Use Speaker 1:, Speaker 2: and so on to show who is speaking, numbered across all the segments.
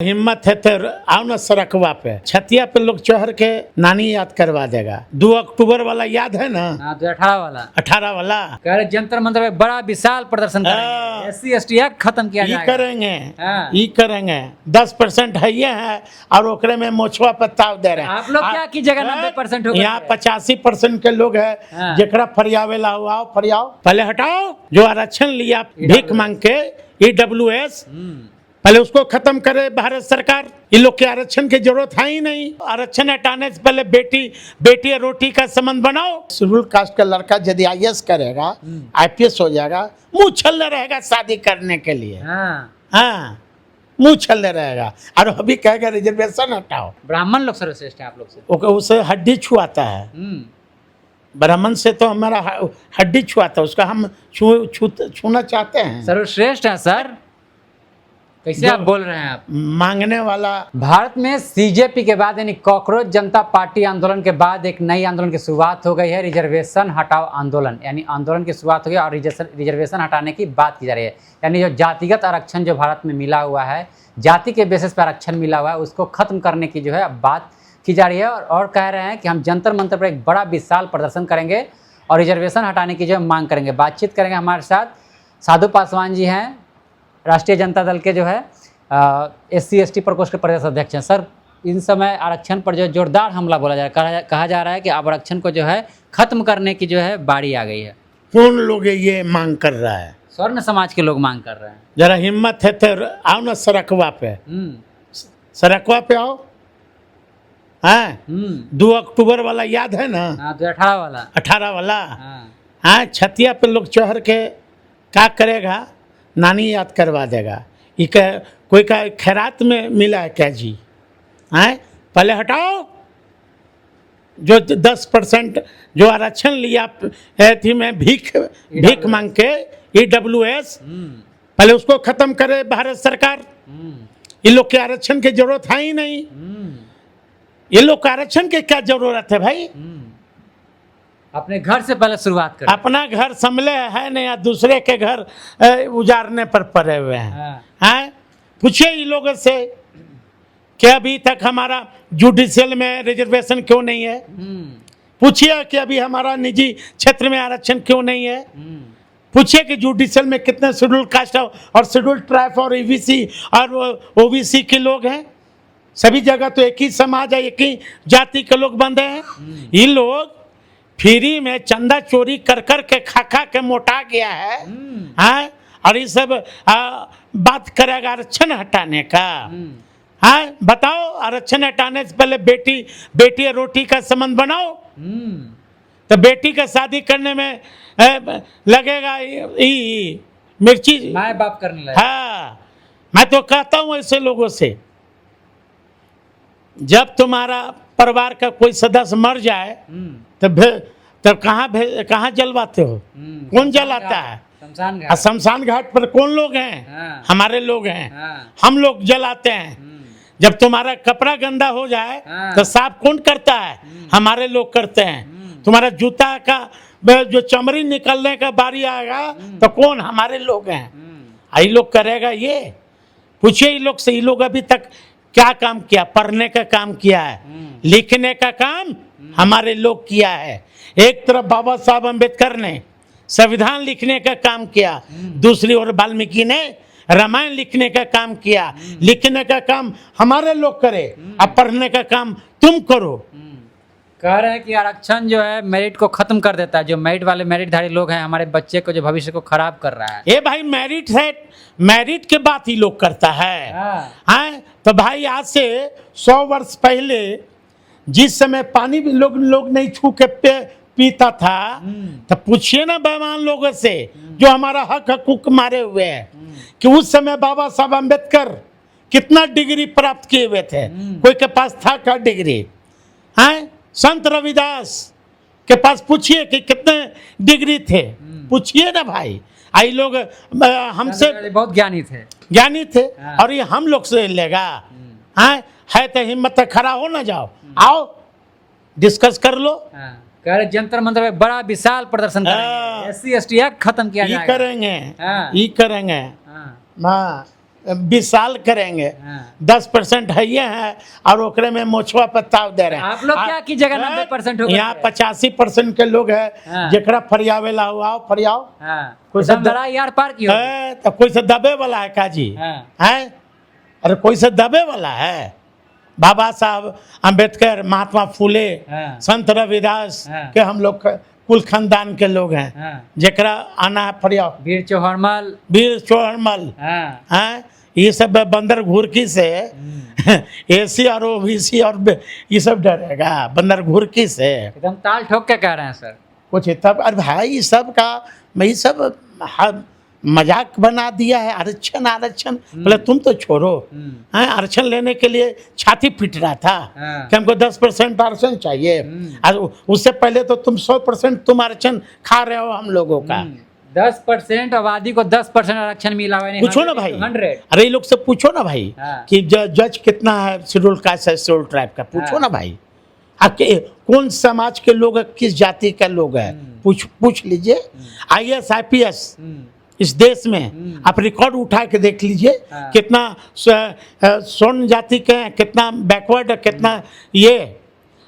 Speaker 1: हिम्मत है तो आओ ना सड़कवा पे छतिया पे लोग चढ़ के नानी याद करवा देगा। 2 अक्टूबर वाला याद है ना?
Speaker 2: 2018 वाला
Speaker 1: 18 वाला
Speaker 2: कह रहे जंतर मंतर में बड़ा विशाल प्रदर्शन करेंगे, SC ST एक्ट खत्म किया
Speaker 1: ये
Speaker 2: जाएगा।
Speaker 1: करेंगे
Speaker 2: हाँ।
Speaker 1: ये करेंगे 10% है ये है और ओकरे में मोछवा पत्ताव दे रहे हैं।
Speaker 2: आप लोग क्या कीजिएगा? 90% होगा।
Speaker 1: यहाँ 85% के लोग है
Speaker 2: हाँ।
Speaker 1: जेकरा फरियावेला हुआ आओ फरियाओ पहले हटाओ। जो आरक्षण लिया भीख मांग के EWS पहले उसको खत्म करे भारत सरकार। ये लोग के आरक्षण की जरूरत है ही नहीं। आरक्षण हटाने से पहले बेटी और रोटी का संबंध बनाओ। शेड्यूल कास्ट का लड़का यदि IAS करेगा IPS हो जाएगा, मुंह छलने रहेगा शादी करने के लिए। हाँ मुंह छलने रहेगा और अभी कहेगा रिजर्वेशन हटाओ।
Speaker 2: ब्राह्मण लोग सर्वश्रेष्ठ है आप लोग से।
Speaker 1: उसे हड्डी छुआता है। ब्राह्मण से तो हमारा हड्डी छुआता है, उसका हम छूना चाहते हैं।
Speaker 2: सर्वश्रेष्ठ है सर, कैसे आप बोल रहे हैं? आप
Speaker 1: मांगने वाला।
Speaker 2: भारत में CJP के बाद यानी कॉकरोच जनता पार्टी आंदोलन के बाद एक नई आंदोलन की शुरुआत हो गई है। रिजर्वेशन हटाओ आंदोलन, यानी आंदोलन की शुरुआत हो गई और रिजर्वेशन हटाने की बात की जा रही है। यानी जो जातिगत आरक्षण जो भारत में मिला हुआ है, जाति के बेसिस पर आरक्षण मिला हुआ है, उसको खत्म करने की जो है अब बात की जा रही है। और कह रहे हैं कि हम जंतर मंतर पर एक बड़ा विशाल प्रदर्शन करेंगे और रिजर्वेशन हटाने की जो मांग करेंगे। बातचीत करेंगे हमारे साथ साधु पासवान जी हैं, राष्ट्रीय जनता दल के जो है SC ST प्रकोष्ठ के प्रदेश अध्यक्ष हैं। सर, इन समय आरक्षण पर जो जोरदार हमला बोला जा रहा है, कहा जा रहा है कि अब आरक्षण को जो है खत्म करने की जो है बारी आ गई है।
Speaker 1: कौन लोग ये मांग कर रहा है?
Speaker 2: स्वर्ण समाज के लोग मांग कर रहे हैं।
Speaker 1: जरा हिम्मत है तो आओ ना सड़कवा पे। सड़कवा पे आओ। हाँ 2 अक्टूबर वाला याद है ना?
Speaker 2: 2018 वाला
Speaker 1: 18 वाला। हाँ छतिया पे लोग चढ़ के क्या करेगा? नानी याद करवा देगा। ये कोई का खैरात में मिला है क्या जी? हैं पहले हटाओ। जो 10% जो आरक्षण लिया थी में भीख मांग के EWS पहले उसको खत्म करे भारत सरकार। ये लोग के आरक्षण की जरूरत है ही नहीं। ये लोग का आरक्षण की क्या जरूरत है भाई?
Speaker 2: अपने घर से पहले शुरुआत करें।
Speaker 1: अपना घर संभले है नहीं या दूसरे के घर उजाड़ने पर पड़े हुए हैं। हैं पूछिए ये लोगों से कि अभी तक हमारा जुडिशियल में रिजर्वेशन क्यों नहीं है? पूछिए कि अभी हमारा निजी क्षेत्र में आरक्षण क्यों नहीं है? पूछिए कि जुडिशियल में कितने शेड्यूल कास्ट और शेड्यूल ट्राइब और EBC और OBC के लोग हैं। सभी जगह तो एक ही समाज है, एक ही जाति के लोग बंधे हैं। ये लोग फ्री में चंदा चोरी कर के खा के मोटा गया है। हाँ और ये सब बात करेगा आरक्षण हटाने का। हाँ बताओ, आरक्षण हटाने से पहले बेटी और रोटी का संबंध बनाओ। तो बेटी का शादी करने में लगेगा मिर्ची
Speaker 2: माँ बाप करने लगे।
Speaker 1: हाँ मैं तो कहता हूँ ऐसे लोगों से, जब तुम्हारा परिवार का कोई सदस्य मर जाए तब कहाँ जलवाते हो? कौन जलाता है? शमशान घाट पर कौन लोग हैं? हमारे लोग हैं। हम लोग जलाते हैं। जब तुम्हारा कपड़ा गंदा हो जाए तो साफ कौन करता है? हमारे लोग करते हैं। तुम्हारा जूता का जो चमड़ी निकलने का बारी आएगा तो कौन? हमारे लोग हैं। ये लोग करेगा ये? पूछिए ये लोग से। ये लोग अभी तक क्या काम किया? पढ़ने का काम किया है, लिखने का काम हमारे लोग किया है। एक तरफ बाबा साहब अम्बेडकर ने संविधान लिखने का काम किया, दूसरी ओर वाल्मीकि ने रामायण लिखने का काम किया। लिखने का काम हमारे लोग करे, अब पढ़ने का काम तुम करो।
Speaker 2: कह रहे हैं कि आरक्षण जो है मेरिट को खत्म कर देता है। जो मेरिटधारी लोग हैं, हमारे बच्चे को जो भविष्य को खराब कर रहा है।
Speaker 1: ये भाई मेरिट है, मेरिट के बात ही लोग करता है। हाँ तो भाई आज से 100 वर्ष पहले जिस समय पानी भी लोग नहीं छू के पीता था, तो पूछिए ना बेईमान लोगों से जो हमारा हक हकूक मारे हुए हैं कि उस समय बाबा साहब अम्बेडकर कितना डिग्री प्राप्त किए हुए थे। कोई के पास था क्या डिग्री? हाँ संत रविदास के पास पूछिए कि कितने डिग्री थे, पूछिए ना भाई। आई लोग हमसे
Speaker 2: बहुत ज्ञानी थे
Speaker 1: और ये हम लोग से लेगा। हाँ है तो हिम्मत खड़ा हो ना, जाओ आओ डिस्कस कर लो।
Speaker 2: कह रहे जंतर मंतर में बड़ा विशाल प्रदर्शन करेंगे, SC ST एक्ट खत्म किया जाएगा।
Speaker 1: ये करेंगे। हाँ 20 साल करेंगे,
Speaker 2: हाँ।
Speaker 1: 10% है ये है और ओकरे में मोछवा पत्ता दे रहे हैं।
Speaker 2: आप लोग क्या कीजिएगा 90% हो
Speaker 1: यहाँ 85% के लोग
Speaker 2: हाँ।
Speaker 1: हैं जेकरा फरियावे ला हो, आओ फरियाओ। कोई
Speaker 2: एकदम
Speaker 1: सब
Speaker 2: लड़ाई यार पार की हो।
Speaker 1: है तो कोई से दबे वाला है काजी
Speaker 2: हाँ।
Speaker 1: है? अरे कोई से दबे वाला है? बाबा साहब अम्बेडकर, महात्मा फूले,
Speaker 2: हाँ।
Speaker 1: संत रविदास
Speaker 2: हाँ।
Speaker 1: के हम लोग कुल खानदान के लोग हैं
Speaker 2: हाँ।
Speaker 1: जेकरा आना है फरियाव।
Speaker 2: वीर चौहरमल।
Speaker 1: वीर चौहरमल
Speaker 2: हाँ।
Speaker 1: हैं, ये सब बंदर घुरकी से एसी और ओबीसी और ये सब डरेगा बंदर घुरकी से।
Speaker 2: एकदम ताल ठोक के कह रहे हैं सर।
Speaker 1: कुछ तब अरे भाई ये सब का ये सब मजाक बना दिया है। आरक्षण आरक्षण बोले तुम तो छोड़ो हैं, आरक्षण लेने के लिए छाती पीट रहा था
Speaker 2: हाँ।
Speaker 1: कि हमको 10% आरक्षण चाहिए और उससे पहले तो तुम 100% तुम आरक्षण खा रहे हो हम लोगों का।
Speaker 2: 10% आबादी को 10% आरक्षण मिला हुआ है।
Speaker 1: पूछो ना भाई,
Speaker 2: 100।
Speaker 1: अरे ये लोग से पूछो ना भाई
Speaker 2: हाँ।
Speaker 1: कि जज कितना है शेड्यूल कास्ट है शेड्यूल ट्राइब का, पूछो
Speaker 2: हाँ।
Speaker 1: ना भाई। आपके कौन समाज के लोग है, किस जाति का लोग है, पूछ लीजिए। IAS IPS इस देश में आप रिकॉर्ड उठा के देख लीजिए
Speaker 2: हाँ।
Speaker 1: कितना स्वर्ण जाति के हैं, कितना बैकवर्ड है, कितना ये।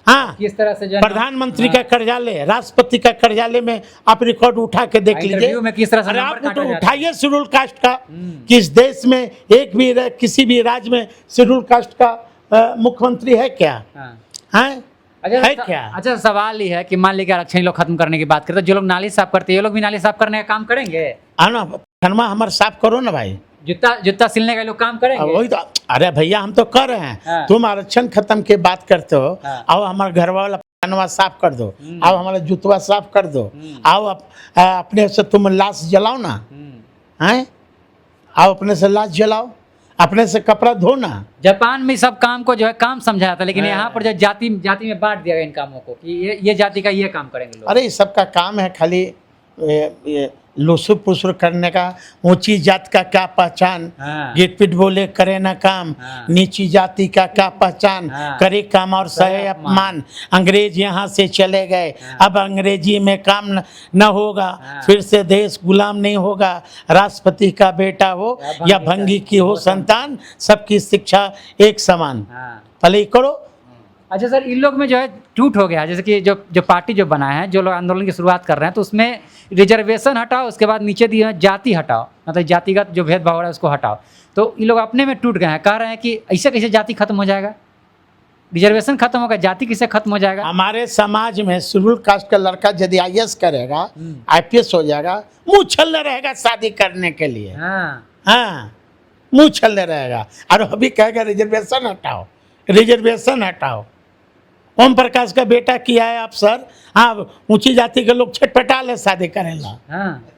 Speaker 1: हाँ,
Speaker 2: किस तरह से
Speaker 1: प्रधानमंत्री का कार्यालय, राष्ट्रपति का कार्यालय में आप रिकॉर्ड उठा के देख लीजिए।
Speaker 2: इंटरव्यू में किस तरह से
Speaker 1: अरे
Speaker 2: नंबर
Speaker 1: आप
Speaker 2: काटा जाता है।
Speaker 1: उठाइए शेड्यूल कास्ट का कि इस देश में एक भी किसी भी राज्य में शेड्यूल कास्ट का मुख्यमंत्री है क्या?
Speaker 2: हाँ।
Speaker 1: है है क्या?
Speaker 2: अच्छा सवाल ये है कि मान लीजिए आरक्षण लोग खत्म करने की बात करते हैं, जो लोग नाली साफ करते हैं ये लोग भी नाली साफ करने का काम करेंगे?
Speaker 1: हाँ ना, खनमा हमारे साफ करो ना भाई।
Speaker 2: जूता सिलने का लोग काम करेंगे?
Speaker 1: वही तो, अरे भैया हम तो कर रहे हैं।
Speaker 2: हाँ।
Speaker 1: तुम आरक्षण खत्म की बात करते हो,
Speaker 2: हाँ।
Speaker 1: आओ हमारे घर वाला खनवा साफ कर दो, आओ हमारा जूतवा साफ कर दो, आओ अपने से तुम लाश जलाओ ना, हैं? आओ अपने से लाश जलाओ, अपने से कपड़ा धोना।
Speaker 2: जापान में सब काम को जो है काम समझाया था, लेकिन यहाँ पर जो जाति में बांट दिया गया इन कामों को कि ये जाति का ये काम करेंगे लोग।
Speaker 1: अरे इस सब का काम है खाली ये लुसुर पुसुर करने का। ऊंची जात का क्या पहचान,
Speaker 2: हाँ।
Speaker 1: गिट पिट बोले करे ना काम,
Speaker 2: हाँ।
Speaker 1: नीची जाति का क्या पहचान,
Speaker 2: हाँ।
Speaker 1: करे काम और सहे अपमान। अंग्रेज यहाँ से चले गए, अब अंग्रेजी में काम न होगा,
Speaker 2: हाँ।
Speaker 1: फिर से देश गुलाम नहीं होगा। राष्ट्रपति का बेटा हो या भंगी की हो संतान, सबकी शिक्षा एक समान।
Speaker 2: हाँ।
Speaker 1: भले करो।
Speaker 2: अच्छा सर, इन लोग में जो है टूट हो गया, जैसे कि जो पार्टी जो बना है, जो लोग आंदोलन की शुरुआत कर रहे हैं, तो उसमें रिजर्वेशन हटाओ, उसके बाद नीचे दिए हैं जाति हटाओ, मतलब जातिगत जो भेदभाव हो रहा है उसको हटाओ। तो इन लोग अपने में टूट गए हैं, कह रहे हैं कि ऐसे कैसे जाति खत्म हो जाएगा, रिजर्वेशन खत्म होगा, जाति किसे खत्म हो जाएगा?
Speaker 1: हमारे समाज में शेड्यूल कास्ट का लड़का यदि IAS करेगा, IPS हो जाएगा, मुंह छलने रहेगा शादी करने के लिए। हाँ, मुंह छलने रहेगा और अभी कहेगा रिजर्वेशन हटाओ, रिजर्वेशन हटाओ। ओम प्रकाश का बेटा किया है आप सर। हाँ, ऊंची जाति के लोग छटपटा ले शादी करेला।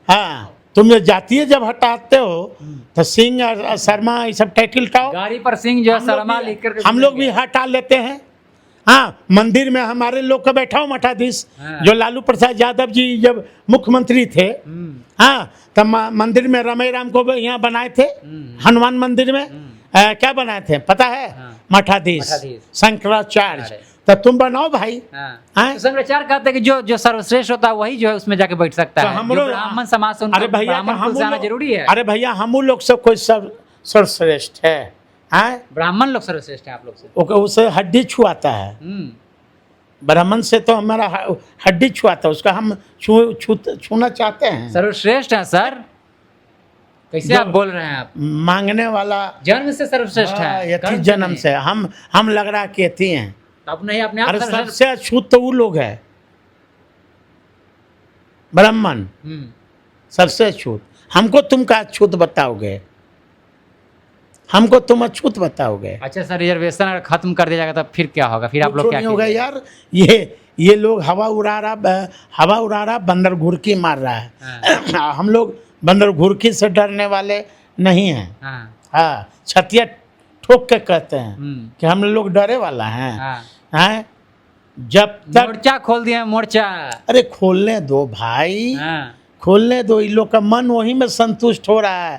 Speaker 1: हाँ, तुम ये जातीय जब हटाते हो तो सिंह और शर्मा ये सब टाइटल हटाओ।
Speaker 2: गाड़ी पर सिंह जो है शर्मा लिख कर
Speaker 1: हम लोग भी हटा लेते हैं। हाँ, मंदिर में हमारे लोग का बैठा हो मठाधीश,
Speaker 2: हाँ।
Speaker 1: जो लालू प्रसाद यादव जी जब मुख्यमंत्री थे, हाँ, तब मंदिर में रमई राम को यहाँ बनाए थे, हनुमान मंदिर में क्या बनाए थे पता है?
Speaker 2: हाँ।
Speaker 1: मठाधीश शंकराचार्य। तो तुम बनाओ भाई।
Speaker 2: तो शंकराचार्य कहते हैं कि जो सर्वश्रेष्ठ होता है वही जो है उसमें जाके बैठ सकता है। जो ब्राह्मण समाज से
Speaker 1: अरे भैया
Speaker 2: ब्राह्मण जाना जरूरी है।
Speaker 1: अरे भैया हम लोग से कोई सर्वश्रेष्ठ है?
Speaker 2: ब्राह्मण लोग सर्वश्रेष्ठ है आप लोग से?
Speaker 1: उसे हड्डी छुआता है, ब्राह्मण से तो हमारा हड्डी छुआता है, उसका हम छूना चाहते हैं।
Speaker 2: सर्वश्रेष्ठ है सर, कैसे आप बोल रहे हैं? आप
Speaker 1: मांगने वाला
Speaker 2: जन्म से सर्वश्रेष्ठ है,
Speaker 1: जन्म से हम लग रहा कि थी हैं।
Speaker 2: अपने अपने आप
Speaker 1: सबसे अछूत तो वो लोग है ब्राह्मण, सबसे अछूत। हमको तुम का अछूत बताओगे? हमको तुम अछूत बताओगे?
Speaker 2: अच्छा सर, रिजर्वेशन अगर खत्म कर दिया जाएगा तो फिर क्या होगा? फिर आप लोग क्या
Speaker 1: होगा यार? ये लोग हवा उड़ा रहा, बंदर घुरकी मार रहा है। हम लोग बंदर घुरकी से डरने वाले नहीं हैं। हाँ, छतिया ठोक के कहते हैं कि हम लोग डरे वाला हैं। हैं? जब तक
Speaker 2: मोर्चा खोल दिया, मोर्चा।
Speaker 1: अरे खोलने दो भाई, खोलने दो। इन लोग का मन वहीं में संतुष्ट हो रहा है।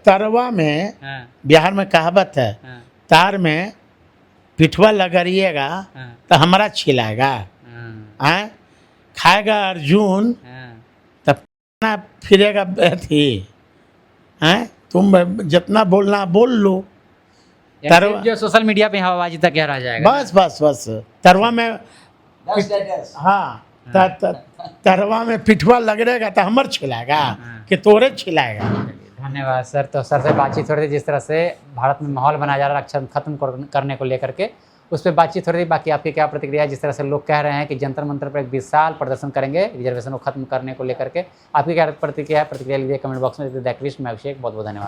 Speaker 1: तारवा में बिहार में कहावत है, तार में पिठवा लगरिएगा तो हमारा छिलाएगा। खाएगा अर्जुन तब फिरेगा थी। तुम जितना बोलना बोल लो।
Speaker 2: यानी
Speaker 1: तरवा-
Speaker 2: सिर्फ जो सोशल मीडिया पे हवाबाजी तक यह रह जाएगा।
Speaker 1: बस बस बस तरवा में हाँ तरवा में पिठवा लग रहेगा तो हमर छिलाएगा कि तोरे छिलाएगा।
Speaker 2: धन्यवाद सर। तो सर से बातचीत हो रही थी जिस तरह से भारत में माहौल बनाया जा रहा है आरक्षण खत्म करने को लेकर के, उस पर बातचीत हो रही थी। बाकी आपकी क्या प्रतिक्रिया है? जिस तरह से लोग कह रहे हैं कि जंतर मंतर पर एक विशाल प्रदर्शन करेंगे रिजर्वेशन को खत्म करने को लेकर के, आपकी क्या प्रतिक्रिया है? प्रतिक्रिया लीजिए कमेंट बॉक्स में। मैं अभिषेक, बहुत बहुत धन्यवाद।